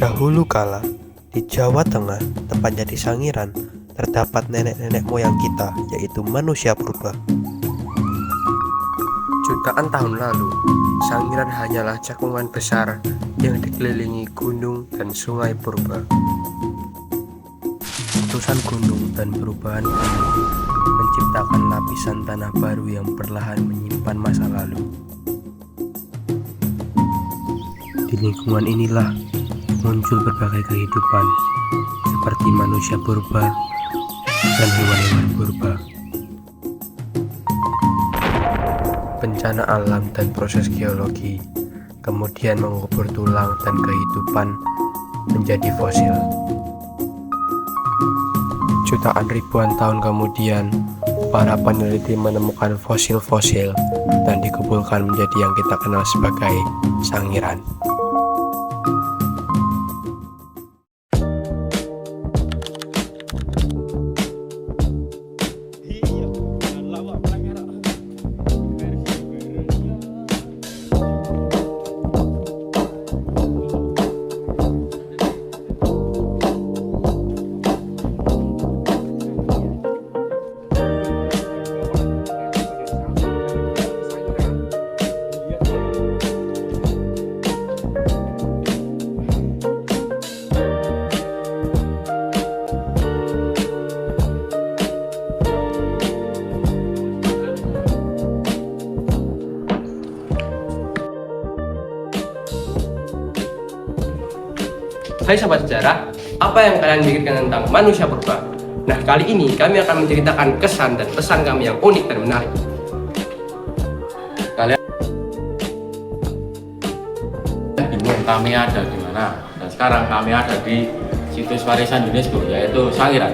Dahulu kala, di Jawa Tengah, tepatnya di Sangiran, terdapat nenek-nenek moyang kita, yaitu manusia purba. Jutaan tahun lalu, Sangiran hanyalah cakungan besar yang dikelilingi gunung dan sungai purba. Letusan gunung dan perubahan gunung menciptakan lapisan tanah baru yang perlahan menyimpan masa lalu. Di lingkungan inilah muncul berbagai kehidupan seperti manusia purba dan hewan-hewan purba. Bencana alam dan proses geologi kemudian mengubur tulang dan kehidupan menjadi fosil. Jutaan ribuan tahun kemudian, para peneliti menemukan fosil-fosil dan dikumpulkan menjadi yang kita kenal sebagai Sangiran. Hai sahabat sejarah, apa yang kalian pikirkan tentang manusia purba? Nah, kali ini kami akan menceritakan kesan dan pesan kami yang unik dan menarik. Kalian bingung kami ada di mana? Dan sekarang kami ada di situs warisan UNESCO, yaitu Sangiran.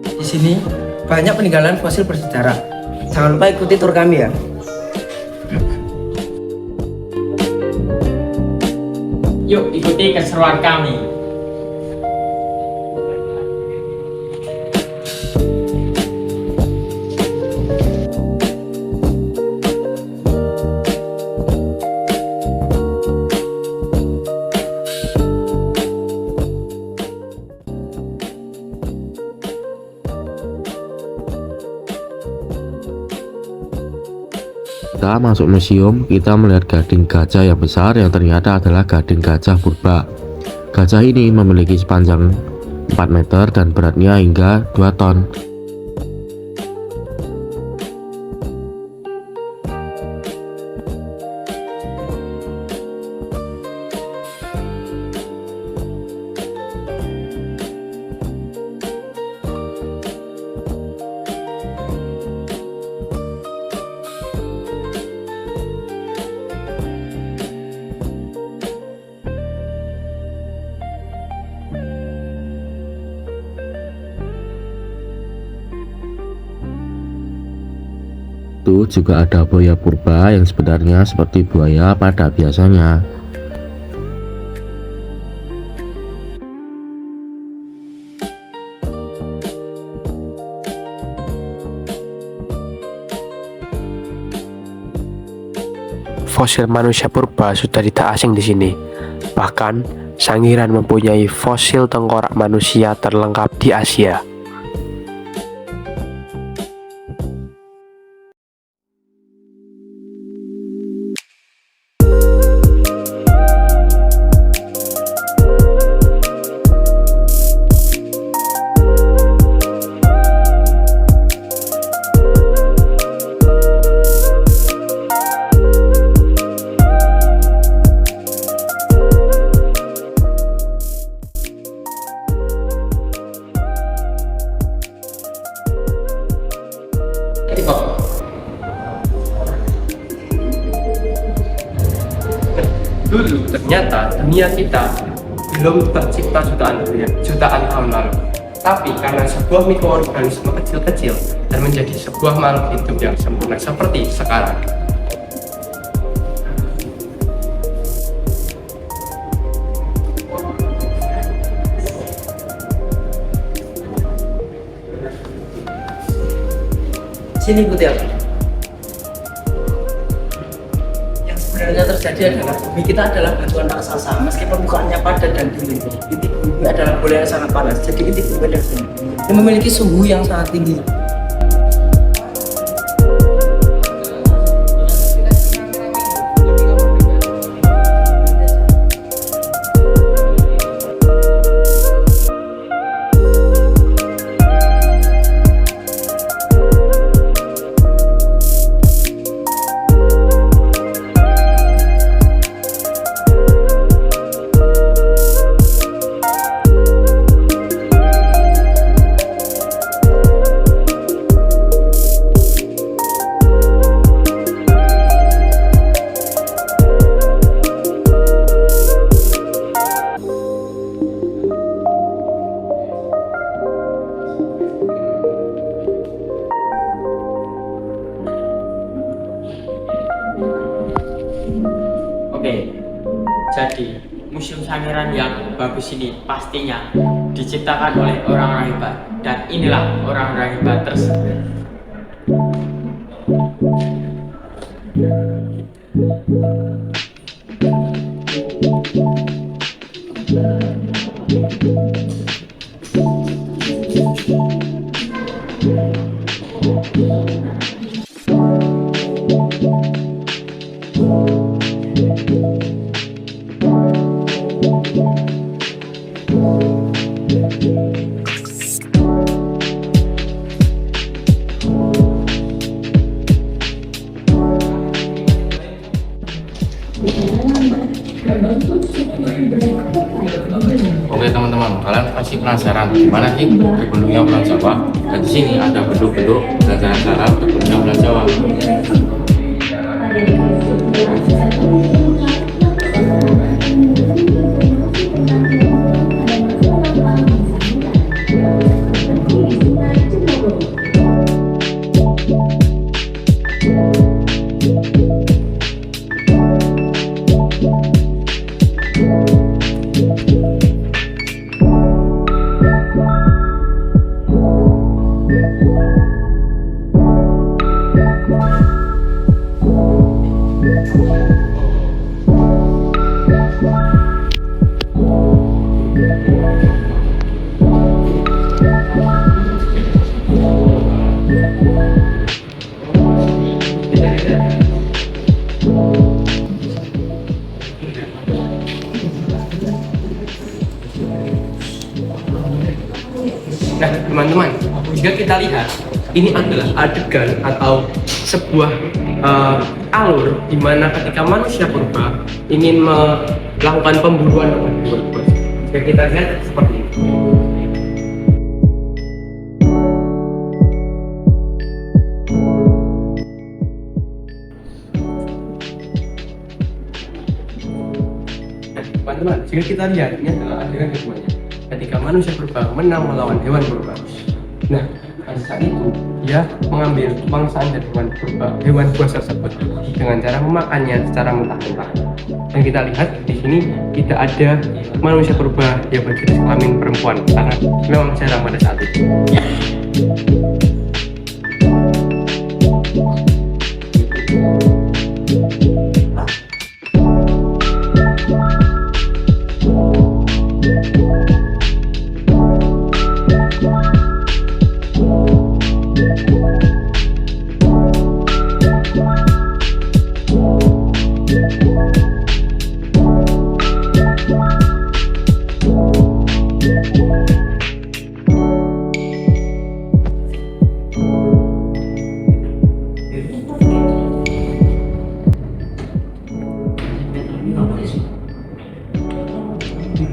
Di sini banyak peninggalan fosil bersejarah. Jangan lupa ikuti tur kami ya. Yuk ikuti keseruan kami. Kita masuk museum, kita melihat gading gajah yang besar yang ternyata adalah gading gajah purba. Gajah ini memiliki sepanjang 4 meter dan beratnya hingga 2 ton. Itu juga ada buaya purba yang sebenarnya seperti buaya pada biasanya. Fosil manusia purba sudah tidak asing di sini. Bahkan, Sangiran mempunyai fosil tengkorak manusia terlengkap di Asia. Dulu ternyata dunia kita belum tercipta jutaan tahun lalu. Tapi karena sebuah mikroorganisme kecil-kecil dan menjadi sebuah makhluk hidup yang sempurna seperti sekarang. Sini ikuti aku. sebenarnya terjadi adalah bumi kita adalah batuan raksasa. Meski permukaannya padat dan dingin, titik bumi adalah bola yang sangat panas. Jadi titik bumi adalah yang memiliki suhu yang sangat tinggi. Oke, jadi Museum Sangiran yang bagus ini pastinya diciptakan oleh orang-orang hebat, dan inilah orang-orang hebat tersebut. Oke teman-teman, kalian pasti penasaran gimana sih berbentuknya Pulau Jawa? Dan di sini ada bentuk-bentuk dan cara berbentuknya Pulau Jawa. Nah, teman-teman, jika kita lihat, ini adalah adegan atau sebuah alur di mana ketika manusia purba ingin melakukan pemburuan hewan buas. Jika kita lihat seperti ini. Nah, teman-teman, jika kita lihat, ini adalah adegan keduanya. Ketika manusia purba menang melawan hewan purba. Nah, pada saat itu dia mengambil kebangsaan dari hewan buas tersebut dengan cara memakannya secara mentah-mentah. Dan kita lihat di sini tidak ada manusia purba yang berjenis kelamin perempuan karena memang jarang pada saat itu.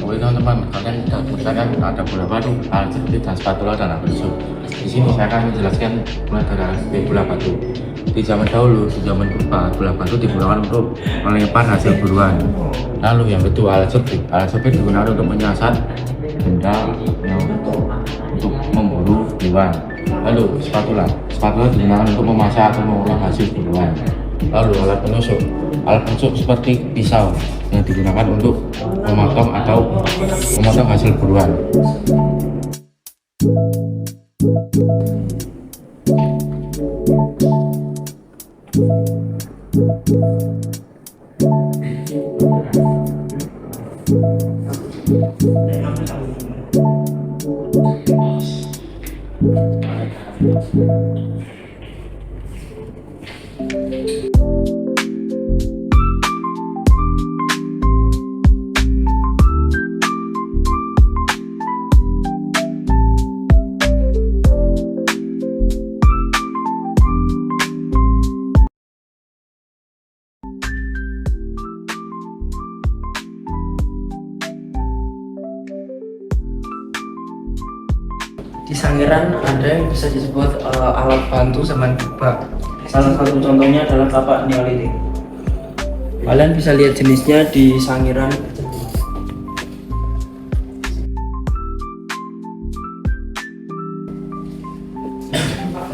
Oke teman-teman, kalian sudah menggunakan ada beberapa nih alat jepit dan spatula dan abrasif. Di sini saya akan menjelaskan mulai dari alat jepit bola batu. Di zaman dahulu, di zaman purba, bola batu digunakan untuk melempar hasil buruan. Lalu yang kedua alat jepit digunakan untuk menyiasat benda yang untuk memburu hewan. Lalu spatula digunakan untuk memasak atau mengolah hasil buruan. Lalu alat penusuk seperti pisau yang digunakan untuk memotong hasil buruan. Di Sangiran ada yang bisa disebut alat bantu zaman purba. Salah satu contohnya adalah kapak Neolitik. Kalian bisa lihat jenisnya di Sangiran.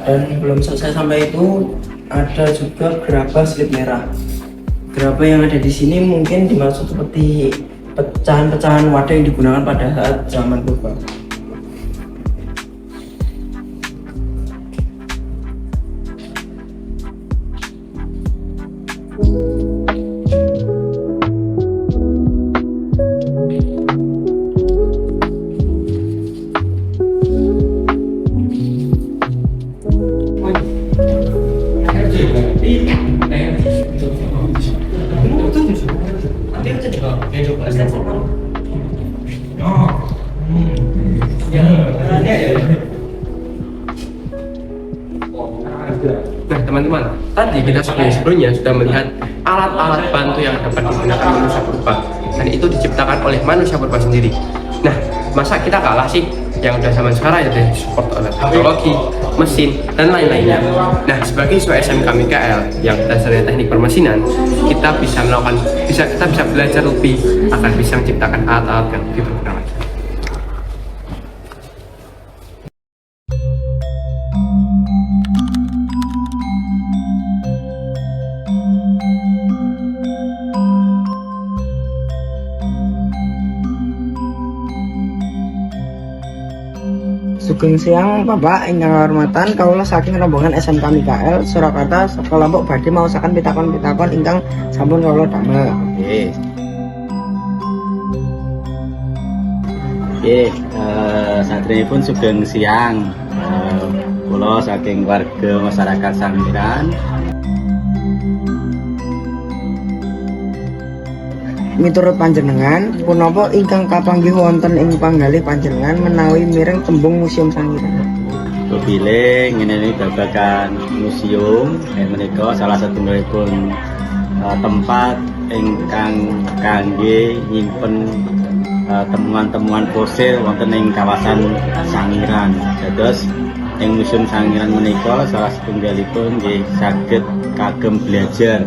Dan belum selesai sampai itu, ada juga gerabah slip merah. Gerabah yang ada di sini mungkin dimaksud seperti pecahan-pecahan wadah yang digunakan pada saat zaman purba. Nah teman-teman, tadi kita sebelumnya sudah melihat alat-alat bantu yang dapat digunakan manusia purba, dan itu diciptakan oleh manusia purba sendiri. Nah, masa kita kalah sih? Yang udah zaman sekarang ya support oleh teknologi, mesin, dan lain-lainnya. Nah, sebagai siswa SMK MIKL yang dasarnya teknik permesinan, kita bisa belajar lebih akan bisa menciptakan alat-alat yang lebih berguna lagi. Sugeng siang Bapak ingkang kahormatan, kawula saking rombongan SMK MIKL Surakarta kelompok badhe maosaken pitakon-pitakon ingkang sampun kawula damel. Nggih, saderengipun sugeng siang. Kula saking warga masyarakat Sangiran. Miturut panjenengan, punapa ingkang kapanggih wonten ing panggalih panjenengan menawi mireng tembung Museum Sangiran? Kepilih ngene babagan museum, menika salah satunggalipun tempat ingkang kangge nyimpen temuan-temuan fosil wonten ing kawasan Sangiran. Dados ing Museum Sangiran menika salah satunggalipun nggih saged kagem belajar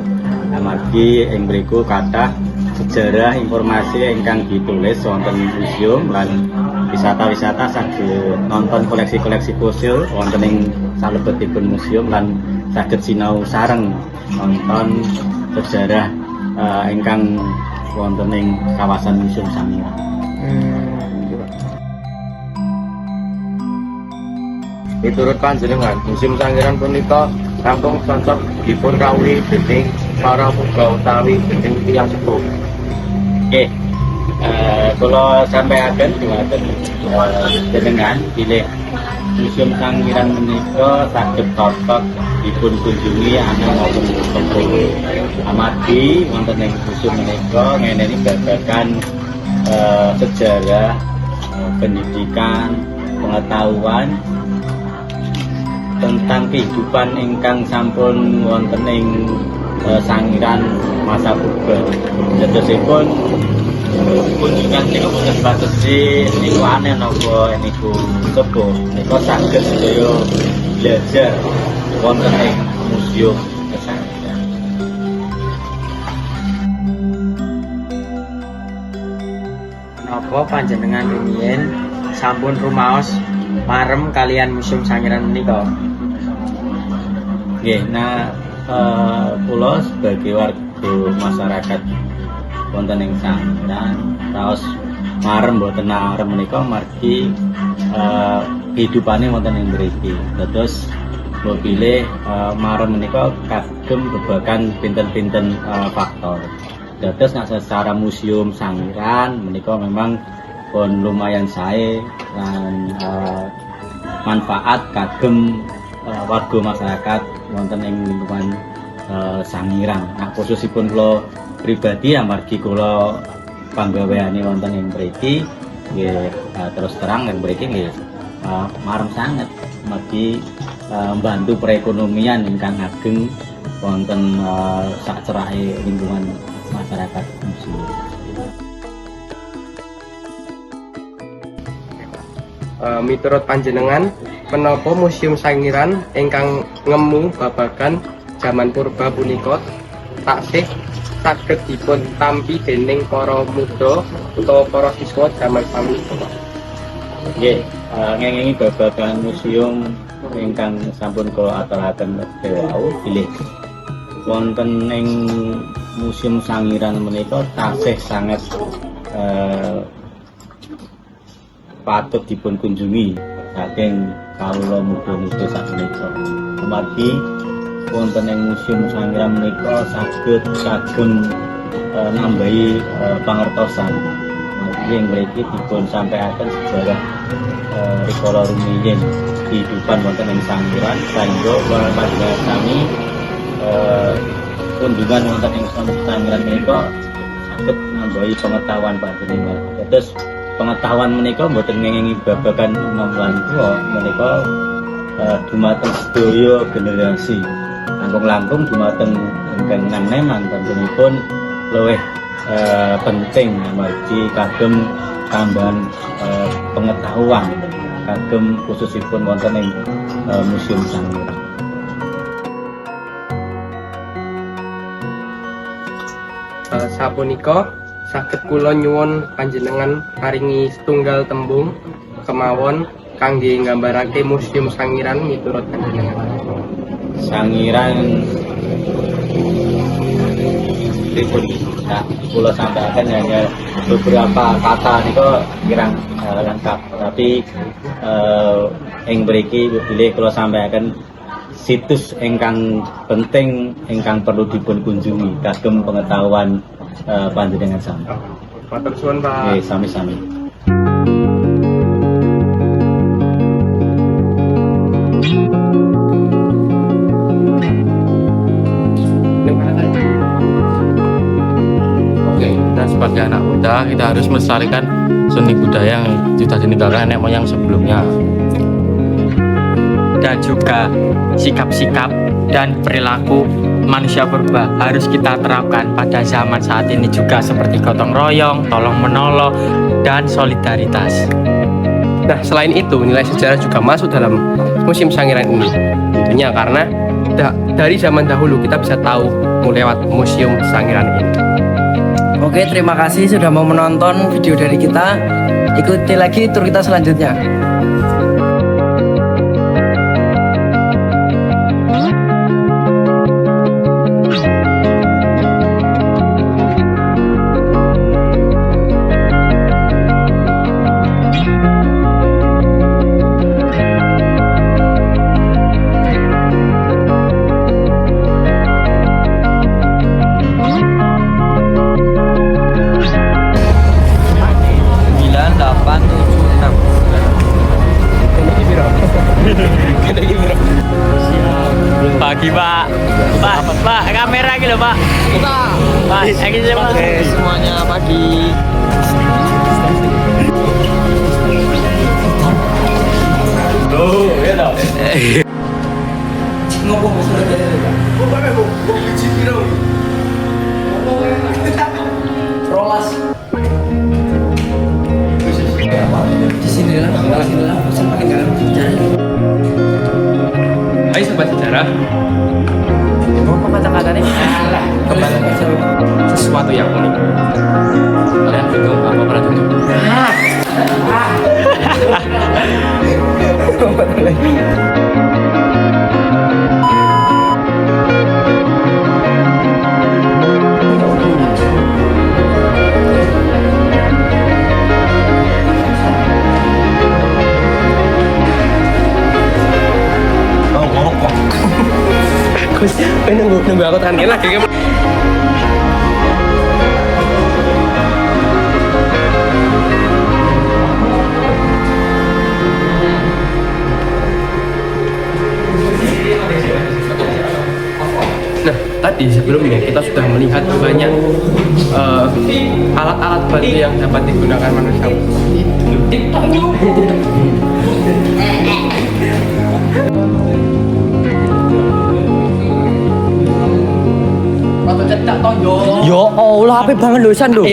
amargi ing mriku kathah sejarah informasi ingkang ditulis wonten museum lan wisata-wisata saged nonton koleksi-koleksi fosil wonten ing salebetipun museum lan saged sinau sareng nonton sejarah ingkang wonten ing kawasan Museum Sangiran. Miturut panjenengan, Museum Sangiran punika langkung cocok dipun kawruhi dening para muga utawi dening tiyang sepuh. Oke, kalau sampaikan dengan pilih Museum Sangiran menika saged cocok dipun kunjungi anak maupun sepuh. Amargi wonten ing museum menika ngeneni babagan sejarah, pendidikan, pengetahuan tentang kehidupan ingkang sampun wonten ing Sangiran masa purba. Jadosipun kunjungan niku boten sebatas niku aneh napa niku sepuh. Niku saged sedaya belajar wonten ing museum Sangiran. Napa panjenengan rumiyin sampun rumaos marem kalian Museum Sangiran menika? Nggih, kula sebagai warga masyarakat wonten ing Sangiran raos marem boten arem menika margi hidupane wonten ing mriki. Dados kula pilih marem menika kagem babagan pinten-pinten faktor. Dados nek secara museum Sangiran menika memang pun lumayan sae lan manfaat kagem warga masyarakat wonten ing lingkungan Sangiran. Nah, khususipun kula pribadi amargi kula panggaweane wonten ing mriki nggih terus terang ing mriki nggih marem sanget amargi mbantu perekonomian ingkang ageng wonten sakcerahe lingkungan masyarakat museum. Miturut panjenengan, menapa Museum Sangiran ingkang ngemu babagan jaman purba punika taksih saged dipun tampi dening para muda utawa para siswa jaman sapunika? Nggih, ngengengi babagan museum ingkang sampun kula aturaken wau bilih wonten ing Museum Sangiran menika tasih sangat patut dipun kunjungi saking kawula muda-muda sapunika. Amargi wonten ing Museum Sangiran menika saged kagem nambahi pangertosan. Yang mriki dipun sampaikan sejarah rikala rumiyin kehidupan wonten ing Sangiran sehingga panjenengan sami kunjungan wonten ing Sangiran menika saged nambahi pengetahuan panjenengan. Terus pengetahuan menika mboten ngengengi babagan ulang tua menika dumateng sedaya generasi. Langkung-langkung dumateng ingkang nem-neman panjenenganipun luwih penting amargi kagem tambahan pengetahuan kagem khususipun wonten ing Museum Sangiran. Sapunika saged kula nyuwun panjenengan paringi setunggal tembung kemawon kangge nggambarake Museum Sangiran miturut panjenengan. Sangiran pripun nah, kula sampaikan hanya beberapa kata niko kirang lengkap, tapi ing mriki bilih kula sampaikan situs ingkang penting ingkang perlu dipun kunjungi kagem pengetahuan panjenengan sami. Matur suwun, Pak. Nggih, sami-sami. Oke, kita sebagai anak muda kita harus melestarikan seni budaya yang sudah ditinggalkan nenek moyang sebelumnya. Dan juga sikap-sikap dan perilaku manusia purba harus kita terapkan pada zaman saat ini juga, seperti gotong royong, tolong menolong, dan solidaritas. Nah, selain itu nilai sejarah juga masuk dalam Museum Sangiran ini. Tentunya karena dari zaman dahulu kita bisa tahu lewat Museum Sangiran ini. Oke, terima kasih sudah mau menonton video dari kita. Ikuti lagi tur kita selanjutnya. Pagi Pak, Pak kamera gitu Pak. Pak, lagi sama. Oke, semuanya pagi. Oh, ya dah. Ngomong sudah jadi. Rolas. Di sini lah, sampai jalan. Hai sobat sejarah, Apa kata-katanya? kembali ke sesuatu yang unik. Kalian bingung apa pernah tutup? Nunggu aku tahan lagi. tadi sebelumnya kita sudah melihat banyak alat-alat bantu yang dapat digunakan manusia seperti Ya Allah, apik banget lho San lho.